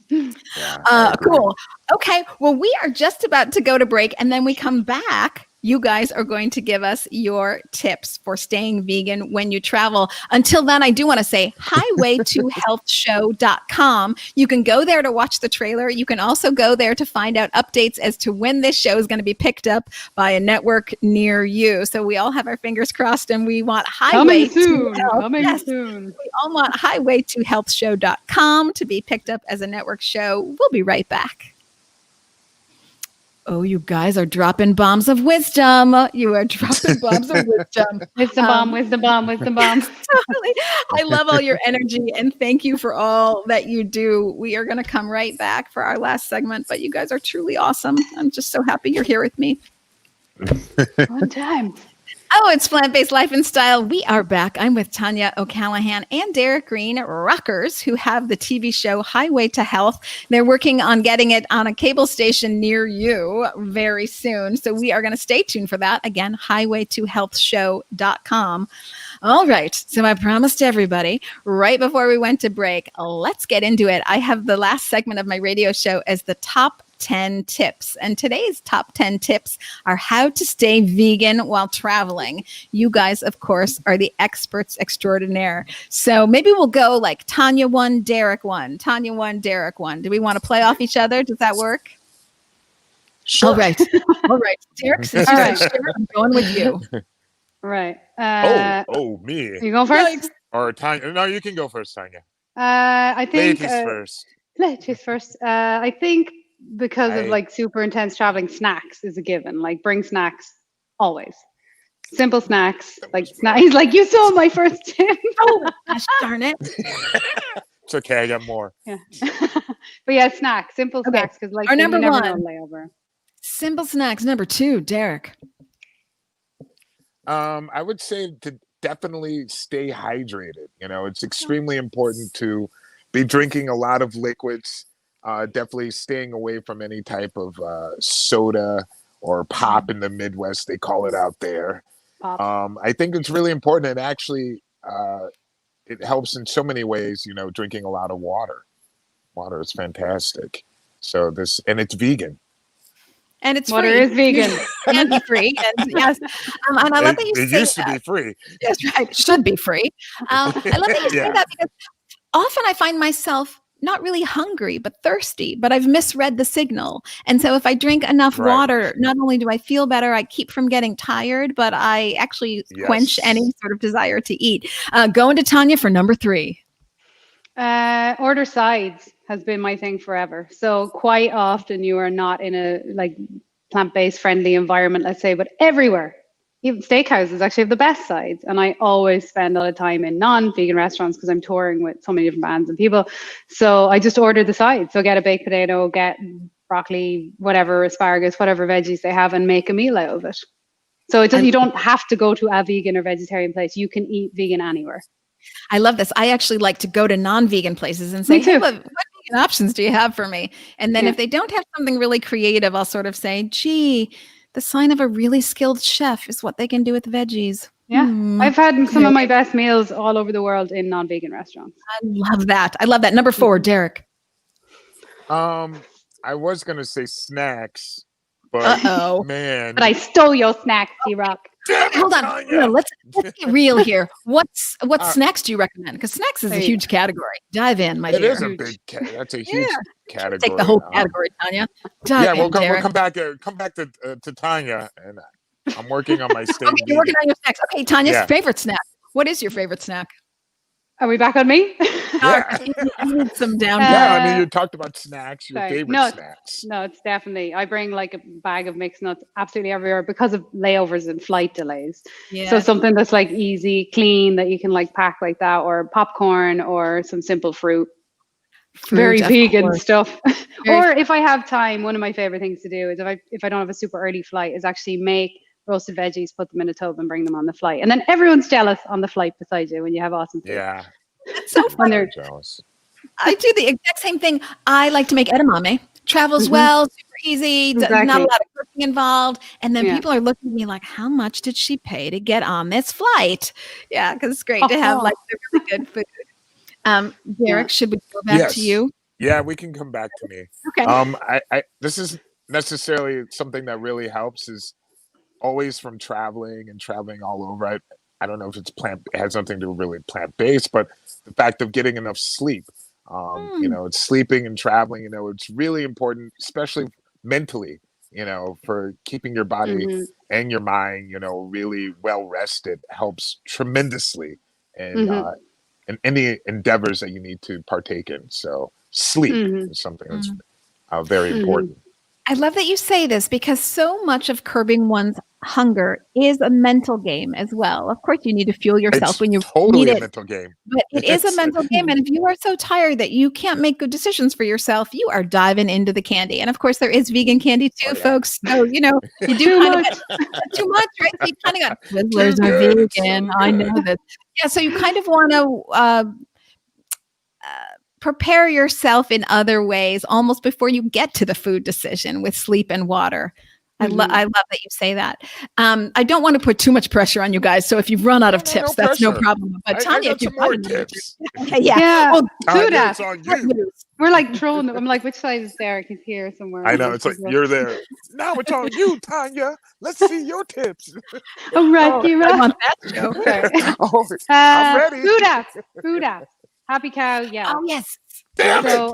Yeah, Cool. Okay. Well, we are just about to go to break, and then we come back. You guys are going to give us your tips for staying vegan when you travel. Until then, I do want to say highwaytohealthshow.com. You can go there to watch the trailer. You can also go there to find out updates as to when this show is going to be picked up by a network near you. So we all have our fingers crossed, and we want Highway to Health. Coming soon. We all want highwaytohealthshow.com to be picked up as a network show. We'll be right back. Oh, you guys are dropping bombs of wisdom. You are dropping bombs of wisdom. Wisdom bomb, wisdom bomb, wisdom bomb. Totally. I love all your energy and thank you for all that you do. We are going to come right back for our last segment, but you guys are truly awesome. I'm just so happy you're here with me. One time. Oh, it's Plant-Based Life and Style. We are back. I'm with Tanya O'Callahan and Derrick Green, rockers who have the TV show Highway to Health. They're working on getting it on a cable station near you very soon. So we are going to stay tuned for that. Again, highwaytohealthshow.com. All right. So I promised everybody right before we went to break, let's get into it. I have the last segment of my radio show as the top 10 tips. And today's top 10 tips are how to stay vegan while traveling. You guys, of course, are the experts extraordinaire. So maybe we'll go like Tanya 1, Derrick 1, Tanya 1, Derrick 1. Do we want to play off each other? Does that work? Sure. All right. All right. Derrick, since you said share, I'm going with you. Right. Me. You go first? Or Tanya. No, you can go first, Tanya. I think Ladies first. Ladies first. I think because of like super intense traveling, snacks is a given. Like bring snacks always. Simple snacks. Like snacks. He's like, you saw my first tip. Oh, gosh darn it. It's okay. I got more. Yeah. But yeah, snacks. Simple snacks. Because like our number you never one. know layover. Simple snacks. Number 2, Derrick. I would say to definitely stay hydrated. It's extremely important to be drinking a lot of liquids. Definitely staying away from any type of soda or pop in the Midwest. They call it out there. I think it's really important. And actually, it helps in so many ways, drinking a lot of water. Water is fantastic. So and it's vegan. And it's Water free. is vegan. And be free. And yes. And I love that you say it used to be free. That's right. It should be free. I love that you say that because often I find myself not really hungry, but thirsty, but I've misread the signal. And so if I drink enough water, not only do I feel better, I keep from getting tired, but I actually quench any sort of desire to eat. Going to Tanya for number 3. Order sides has been my thing forever. So quite often you are not in a like plant-based friendly environment, let's say, but everywhere. Even steakhouses actually have the best sides. And I always spend a lot of time in non-vegan restaurants because I'm touring with so many different bands and people. So I just order the sides. So get a baked potato, get broccoli, whatever, asparagus, whatever veggies they have, and make a meal out of it. So you don't have to go to a vegan or vegetarian place. You can eat vegan anywhere. I love this. I actually like to go to non-vegan places and say, hey, what vegan options do you have for me? And then if they don't have something really creative, I'll sort of say, gee, the sign of a really skilled chef is what they can do with veggies. Yeah. I've had some of my best meals all over the world in non-vegan restaurants. I love that. I love that. Number 4, Derrick. I was going to say snacks, but man. But I stole your snacks, D-Rock. Hold on. No, let's get real here. What snacks do you recommend? Because snacks is a huge category. Dive in, my dear. It is a big that's a huge category. Take the whole category, Tanya. We'll come back to Tanya, and I'm working on my steak. Okay, you're working on your snacks. Okay, Tanya's favorite snack. What is your favorite snack? Are we back on me? Yeah. I need some down. I mean, you talked about snacks, your favorite snacks. No, it's definitely, I bring like a bag of mixed nuts absolutely everywhere because of layovers and flight delays. Yeah. So something that's like easy, clean, that you can like pack like that, or popcorn or some simple fruit. Very vegan stuff. Or if I have time, one of my favorite things to do is if I don't have a super early flight, is actually make roasted veggies, put them in a tub and bring them on the flight. And then everyone's jealous on the flight beside you when you have awesome food. Yeah. It's so fun. They're jealous. I do the exact same thing. I like to make edamame. Travels well, super easy, not a lot of cooking involved. And then people are looking at me like, how much did she pay to get on this flight? Yeah, because it's great to have like the really good food. Derrick, should we go back to you? Yeah, we can come back to me. Okay. This is necessarily something that really helps is always from traveling all over. I don't know if it has something to do really plant-based, but the fact of getting enough sleep. It's sleeping and traveling, it's really important, especially mentally, for keeping your body and your mind, really well rested helps tremendously in any endeavors that you need to partake in. So sleep is something that's very important. I love that you say this because so much of curbing one's hunger is a mental game as well. Of course, you need to fuel yourself when you totally need a mental game. But it is a mental game. And if you are so tired that you can't make good decisions for yourself, you are diving into the candy. And of course, there is vegan candy too, folks. So, you do kind of too much, right? So you kind of got Twizzlers are vegan. I know that. Yeah, so you kind of want to prepare yourself in other ways almost before you get to the food decision with sleep and water. I love that you say that. I don't want to put too much pressure on you guys. So if you've run out of tips, that's no problem. But Tanya, if you've got tips. Well, food apps. We're like throwing them. I'm like, which side is Derrick? He's here somewhere. I know. It's like, you're there. Now it's on you, Tanya. Let's see your tips. All right, you're right. I want that show. Okay. I'm ready. Food apps. Happy Cow, yeah. Oh, yes. Damn it.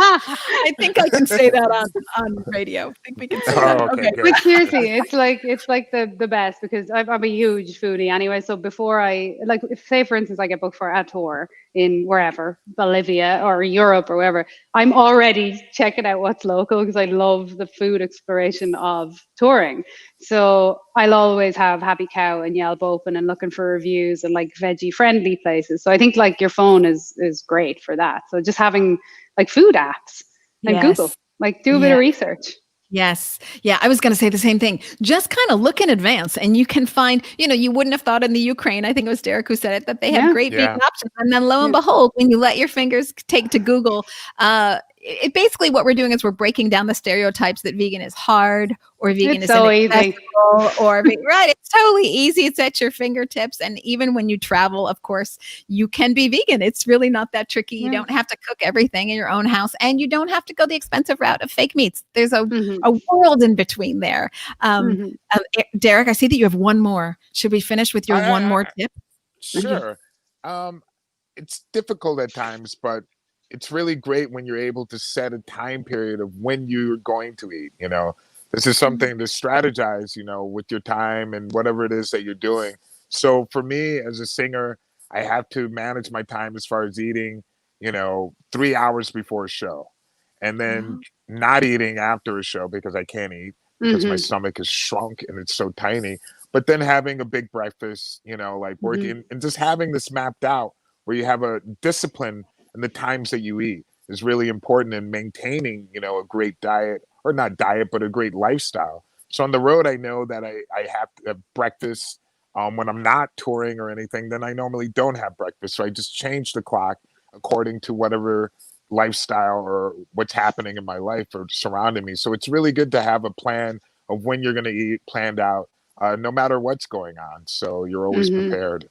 I think I can say that on radio. I think we can say that. Okay. But seriously, it's like the best because I'm a huge foodie anyway. So before say for instance I get booked for a tour in wherever, Bolivia or Europe or wherever, I'm already checking out what's local because I love the food exploration of touring. So I'll always have Happy Cow and Yelp open and looking for reviews and like veggie friendly places. So I think like your phone is great for that. So just having like food apps and Google, like do a bit of research. Yes. Yeah. I was going to say the same thing. Just kind of look in advance and you can find, you wouldn't have thought in the Ukraine, I think it was Derrick who said it, that they have great vegan options. And then lo and behold, when you let your fingers take to Google, basically what we're doing is we're breaking down the stereotypes that vegan is hard or vegan is so easy. Or right. It's totally easy. It's at your fingertips. And even when you travel, of course, you can be vegan. It's really not that tricky. You don't have to cook everything in your own house and you don't have to go the expensive route of fake meats. There's a world in between there. Derrick, I see that you have one more. Should we finish with your one more tip? Sure. It's difficult at times, but it's really great when you're able to set a time period of when you're going to eat. This is something to strategize, with your time and whatever it is that you're doing. So for me as a singer, I have to manage my time as far as eating, 3 hours before a show and then not eating after a show because I can't eat because my stomach is shrunk and it's so tiny. But then having a big breakfast, like working and just having this mapped out where you have a discipline and the times that you eat is really important in maintaining, a great diet or not diet, but a great lifestyle. So on the road, I know that I have to have breakfast. When I'm not touring or anything, then I normally don't have breakfast. So I just change the clock according to whatever lifestyle or what's happening in my life or surrounding me. So it's really good to have a plan of when you're going to eat planned out, no matter what's going on. So you're always prepared.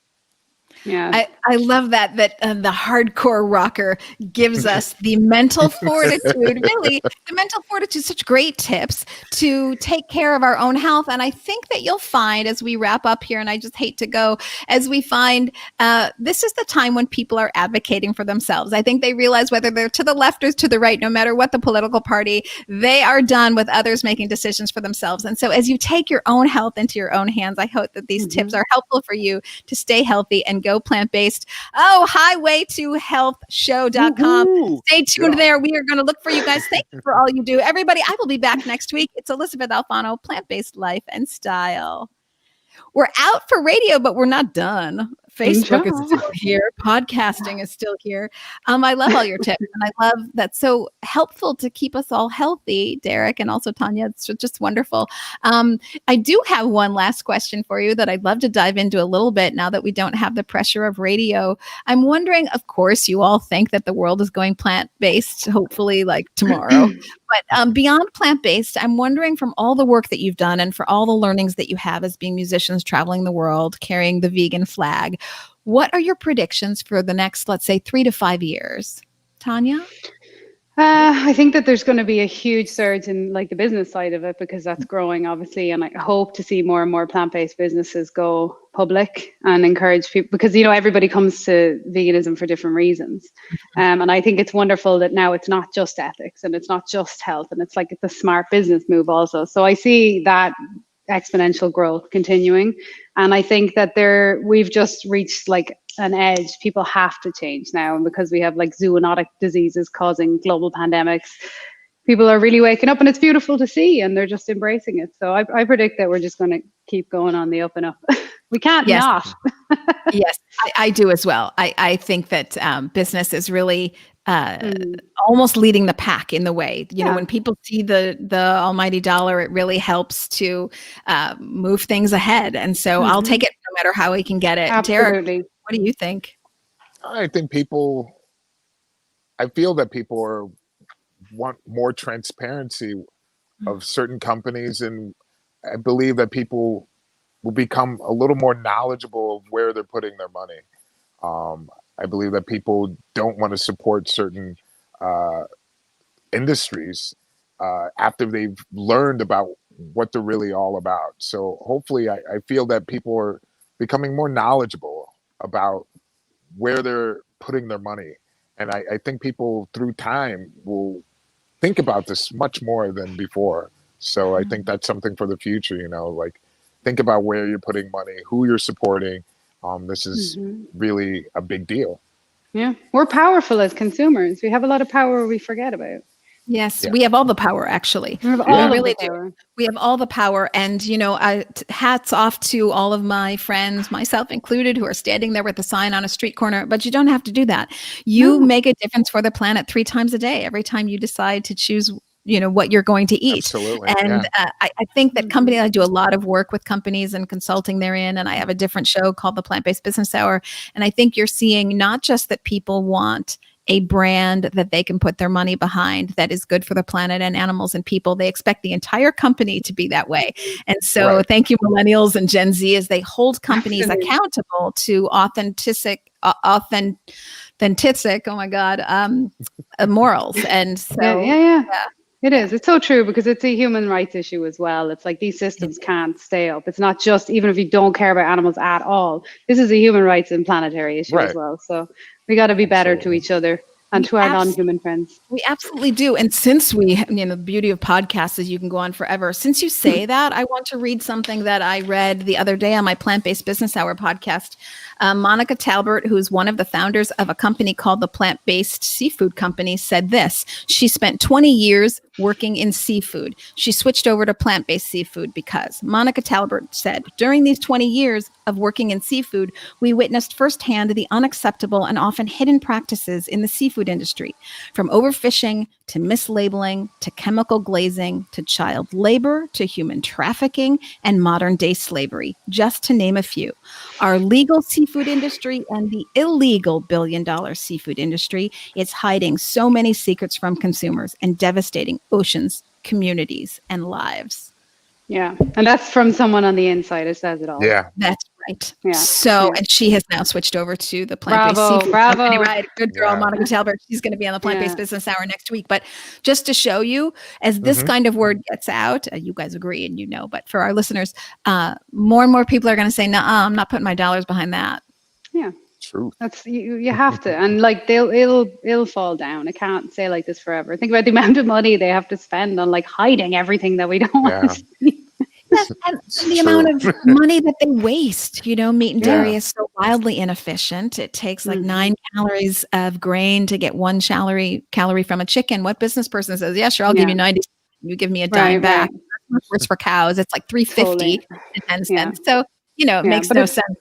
Yeah. I love that the hardcore rocker gives us the mental fortitude, really, the mental fortitude, such great tips to take care of our own health. And I think that you'll find as we wrap up here, and I just hate to go, as we find this is the time when people are advocating for themselves. I think they realize whether they're to the left or to the right, no matter what the political party, they are done with others making decisions for themselves. And so as you take your own health into your own hands, I hope that these tips are helpful for you to stay healthy and go plant-based. Oh, highwaytohealthshow.com. Stay tuned there. We are going to look for you guys. Thank you for all you do. Everybody, I will be back next week. It's Elysabeth Alfano, Plant-Based Life and Style. We're out for radio, but we're not done. Facebook is still here. Podcasting is still here. I love all your tips, and I love that's so helpful to keep us all healthy, Derrick, and also Tanya. It's just wonderful. I do have one last question for you that I'd love to dive into a little bit now that we don't have the pressure of radio. I'm wondering, of course, you all think that the world is going plant-based, hopefully like tomorrow. But beyond plant-based, I'm wondering from all the work that you've done and for all the learnings that you have as being musicians traveling the world, carrying the vegan flag, what are your predictions for the next, let's say, 3 to 5 years? Tanya? I think that there's going to be a huge surge in like the business side of it because that's growing, obviously. And I hope to see more and more plant-based businesses go public and encourage people because, you know, everybody comes to veganism for different reasons. And I think it's wonderful that now it's not just ethics and it's not just health and it's like it's a smart business move also. So I see that exponential growth continuing. And I think that we've just reached like an edge. People have to change now. And because we have like zoonotic diseases causing global pandemics, people are really waking up and it's beautiful to see and they're just embracing it. So I predict that we're just going to keep going on the up and up. We can't not. Yes, I do as well. I think that business is really almost leading the pack in the way, you know, when people see the almighty dollar, it really helps to move things ahead. And so I'll take it no matter how we can get it. Absolutely. Derrick, what do you think? I feel that people want more transparency of certain companies. And I believe that people will become a little more knowledgeable of where they're putting their money. I believe that people don't want to support certain industries after they've learned about what they're really all about. So hopefully I feel that people are becoming more knowledgeable about where they're putting their money. And I think people through time will think about this much more than before. So I think that's something for the future, you know, like think about where you're putting money, who you're supporting. This is really a big deal. Yeah, we're powerful as consumers. We have a lot of power we forget about. Yes, we have all the power, actually. We have all the power. We have all the power. And, you know, hats off to all of my friends, myself included, who are standing there with a sign on a street corner. But you don't have to do that. You make a difference for the planet 3 times a day, every time you decide to choose, you know, what you're going to eat. Absolutely. And I think that I do a lot of work with companies and consulting therein. And I have a different show called the Plant-Based Business Hour. And I think you're seeing not just that people want a brand that they can put their money behind that is good for the planet and animals and people. They expect the entire company to be that way. And so thank you, millennials and Gen Z, as they hold companies accountable to authentic, oh my God, morals. And so, It is. It's so true because it's a human rights issue as well. It's like these systems can't stay up. It's not just, even if you don't care about animals at all, this is a human rights and planetary issue as well. So we got to be better to each other and to our non-human friends. We absolutely do. And since the beauty of podcasts is you can go on forever. Since you say that, I want to read something that I read the other day on my Plant-Based Business Hour podcast. Monica Talbert, who's one of the founders of a company called the Plant-Based Seafood Company, said this. She spent 20 years working in seafood. She switched over to plant-based seafood because Monica Talbert said, during these 20 years of working in seafood, we witnessed firsthand the unacceptable and often hidden practices in the seafood industry, from overfishing to mislabeling, to chemical glazing, to child labor, to human trafficking, and modern day slavery, just to name a few. Our legal seafood industry and the illegal billion-dollar seafood industry is hiding so many secrets from consumers and devastating oceans, communities, and lives. Yeah. And that's from someone on the inside. It says it all. Yeah. That's right. Yeah. So, Yeah. and she has now switched over to the plant-based Bravo, seafood bravo. company, right? Good girl, Yeah. Monica Talbert. She's going to be on the Plant-Based Yeah. Business Hour next week. But just to show you, as this Mhm. kind of word gets out, you guys agree and you know, but for our listeners, more and more people are going to say, "No, I'm not putting my dollars behind that." Yeah. True. That's you have to, and like it'll fall down. It can't stay like this forever. Think about the amount of money they have to spend on like hiding everything that we don't want Yeah. to see. And It's the true. amount of money that they waste, meat and dairy Yeah. is so wildly inefficient. It takes like Mhm. 9 calories of grain to get 1 calorie from a chicken. What business person says, "Yeah, sure, I'll give Yeah. you 90. You give me a dime Right, back." right. That's much worse for cows. It's like 350 Totally. and 10 Yeah. cents. So, it Yeah, makes but no it's sense.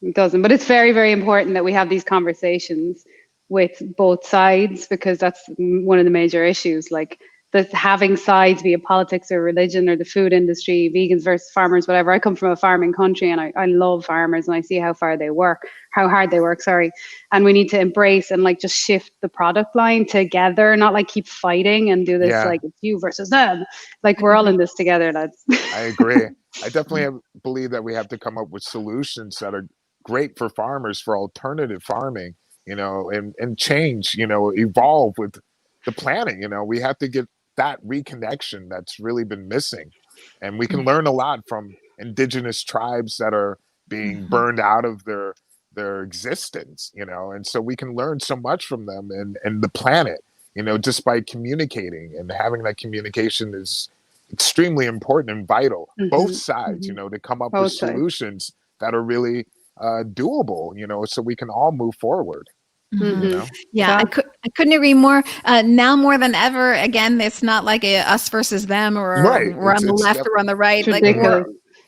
It doesn't, but it's very, very important that we have these conversations with both sides, because that's one of the major issues. Like having sides, be it politics or religion or the food industry, vegans versus farmers, whatever. I come from a farming country, and I love farmers, and I see how hard they work. Sorry. And we need to embrace and like just shift the product line together, not like keep fighting and do this Yeah. like it's you versus them. Like we're all in this together, lads. I agree. I definitely believe that we have to come up with solutions that are great for farmers, for alternative farming, and change, evolve with the planning. We have to get that reconnection that's really been missing. And we can learn a lot from indigenous tribes that are being burned out of their existence, and so we can learn so much from them and the planet, just by communicating, and having that communication is extremely important and vital. Both sides, to come up with Both sides. solutions that are really doable, so we can all move forward. Mhm. Yeah, I couldn't agree more. Now more than ever, again, it's not like a us versus them, or Right. we're on the left or on the right. It's Like ridiculous.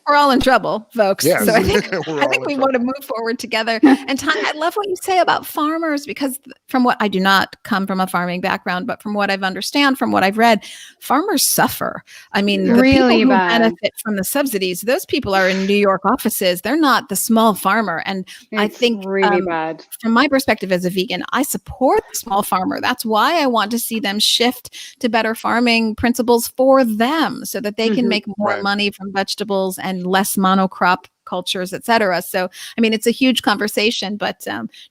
we're all in trouble, folks. Yes. So I think We're I all think in we want to move forward together. And Tanya, I love what you say about farmers, because from what I do not come from a farming background, but from what I've understand, from what I've read, farmers suffer. I mean, the Really people who bad. benefit from the subsidies, those people are in New York offices. They're not the small farmer. And I It's think really bad. from my perspective as a vegan, I support the small farmer. That's why I want to see them shift to better farming principles for them, so that they can make more Right. money from vegetables and less monocrop cultures, et cetera. So, I mean, it's a huge conversation, but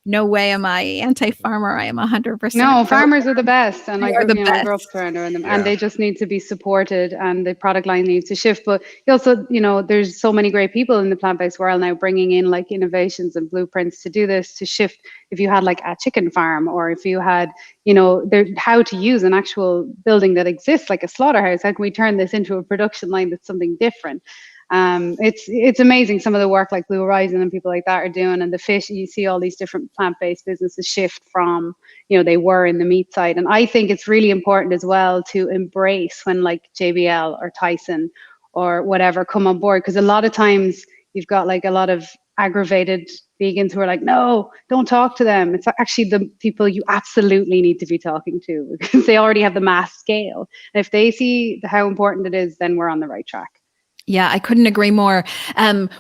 no way am I anti-farmer. I am 100%. No, farmers are the best, and They I are grew, the I grew up best. surrounded them, Yeah. and they just need to be supported, and the product line needs to shift. But you also, there's so many great people in the plant-based world now bringing in like innovations and blueprints to do this, to shift. If you had like a chicken farm, or if you had, how to use an actual building that exists, like a slaughterhouse, how can we turn this into a production line that's something different? It's amazing some of the work like Blue Horizon and people like that are doing, and the fish. You see all these different plant-based businesses shift from, they were in the meat side, and I think it's really important as well to embrace when like JBL or Tyson or whatever come on board, because a lot of times you've got like a lot of aggravated vegans who are like, no, don't talk to them. It's actually the people you absolutely need to be talking to, because they already have the mass scale. And if they see how important it is, then we're on the right track. Yeah, I couldn't agree more.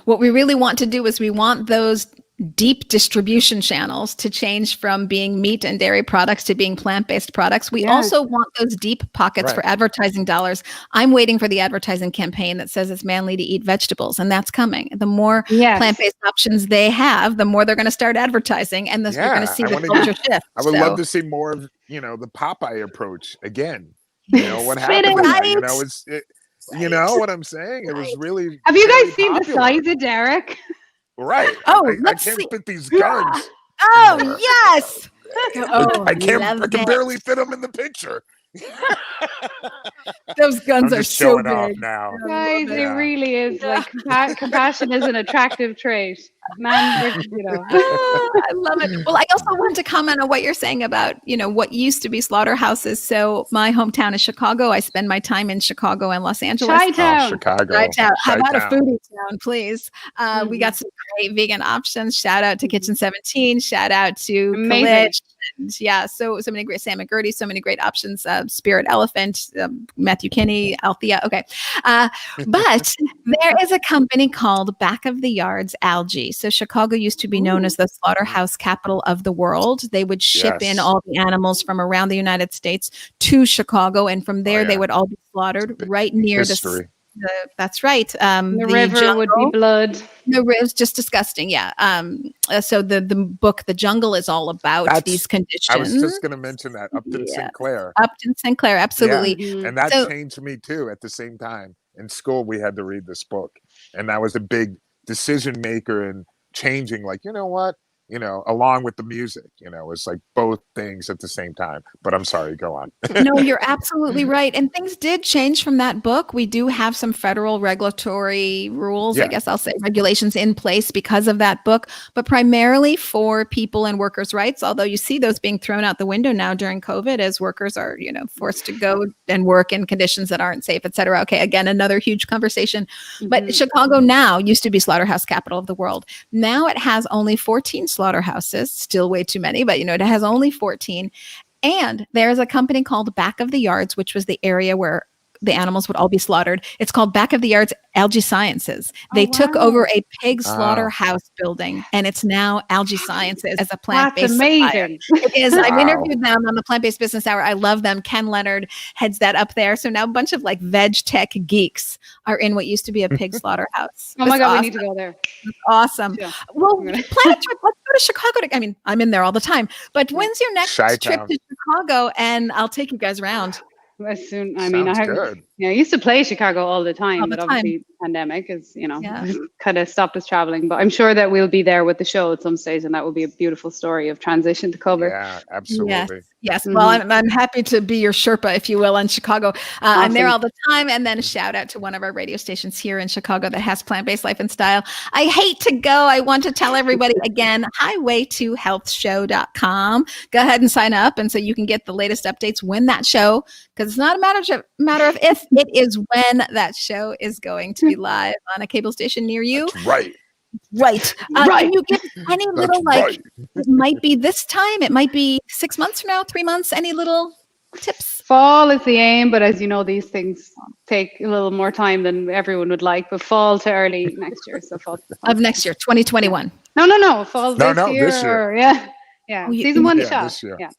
What we really want to do is we want those deep distribution channels to change from being meat and dairy products to being plant-based products. We also want those deep pockets for advertising dollars. I'm waiting for the advertising campaign that says it's manly to eat vegetables, and that's coming. The more plant-based options they have, the more they're going to start advertising, and you're going to see the culture shift. I would love to see more of, the Popeye approach again. What happened to that? You know what I'm saying? It was really. Have you guys seen popular. the size of Derrick? Right. Oh, I can't fit these guns. Oh, yes. I can barely fit them in the picture. Those guns I'm are just so showing off big. now. Guys, it really is like compassion is an attractive trait. Man, I love it. Well, I also want to comment on what you're saying about, what used to be slaughterhouses. So my hometown is Chicago. I spend my time in Chicago and Los Angeles. Chi-town. Chicago. Chi-town. How about a foodie town, please? We got some great vegan options. Shout out to Kitchen 17. Shout out to College. Yeah, so many great Sam McGurdy, so many great options. Spirit Elephant, Matthew Kinney, Althea. Okay, but there is a company called Back of the Yards Algae. So Chicago used to be known as the slaughterhouse capital of the world. They would ship in Yes. all the animals from around the United States to Chicago, and from there they would all be slaughtered right near History. that's right. The river would be blood. No, it was just disgusting. Yeah. So the book, The Jungle, is all about these conditions. I was just going to mention that. Upton Sinclair. Upton Sinclair, absolutely. Yeah. And that changed me too at the same time. In school, we had to read this book. And that was a big decision maker in changing, like, you know what? You know, along with the music, you know, it's like both things at the same time. But I'm sorry, go on. No, you're absolutely right. And things did change from that book. We do have some federal regulatory rules, I guess I'll say regulations in place because of that book, but primarily for people and workers' rights. Although you see those being thrown out the window now during COVID as workers are, you know, forced to go and work in conditions that aren't safe, et cetera. Okay, again, another huge conversation. But Chicago now used to be slaughterhouse capital of the world. Now it has only 14 slaughterhouses, still way too many, but you know, it has only 14. And there's a company called Back of the Yards, which was the area where the animals would all be slaughtered. It's called Back of the Yards Algae Sciences. They took over a pig slaughterhouse building, and it's now Algae Sciences as a plant-based amazing. It is. I've interviewed them on the Plant-Based Business Hour. I love them. Ken Leonard heads that up there. So now a bunch of like veg tech geeks are in what used to be a pig slaughterhouse. Oh my God, we need to go there. That's awesome. Yeah. Well, plan a trip. Let's go to Chicago. I mean, I'm in there all the time. But when's your next trip to Chicago? And I'll take you guys around. As soon, I mean, I used to play Chicago all the time, but obviously pandemic is, you know, kind of stopped us traveling. But I'm sure that we'll be there with the show at some stage, and that will be a beautiful story of transition to cover. Yeah, absolutely. Yes. Well, I'm happy to be your Sherpa, if you will, in Chicago. I'm there all the time. And then a shout out to one of our radio stations here in Chicago that has plant-based life and style. I hate to go. I want to tell everybody again, highwaytohealthshow.com. Go ahead and sign up. And so you can get the latest updates when that show, because it's not a matter of if, it is when that show is going to be live on a cable station near you. That's right. Right. Can you give any little, it might be this time, it might be 6 months from now, 3 months, any little tips? Fall is the aim, but as you know, these things take a little more time than everyone would like, but fall to early next year. So fall. Of next year, 2021. No. Fall this year. Yeah. Season 1 shot. This year. Yeah.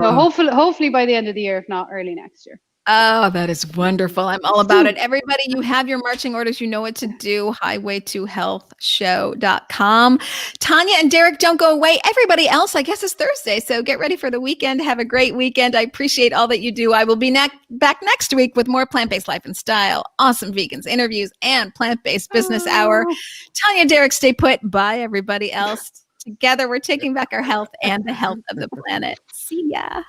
So hopefully by the end of the year, if not early next year. Oh, that is wonderful. I'm all about it. Everybody, you have your marching orders. You know what to do. highwaytohealthshow.com. Tanya and Derrick, don't go away. Everybody else, I guess it's Thursday. So get ready for the weekend. Have a great weekend. I appreciate all that you do. I will be back next week with more plant-based life and style, awesome vegans, interviews, and plant-based business hour. Tanya and Derrick, stay put. Bye, everybody else. Together, we're taking back our health and the health of the planet. See ya.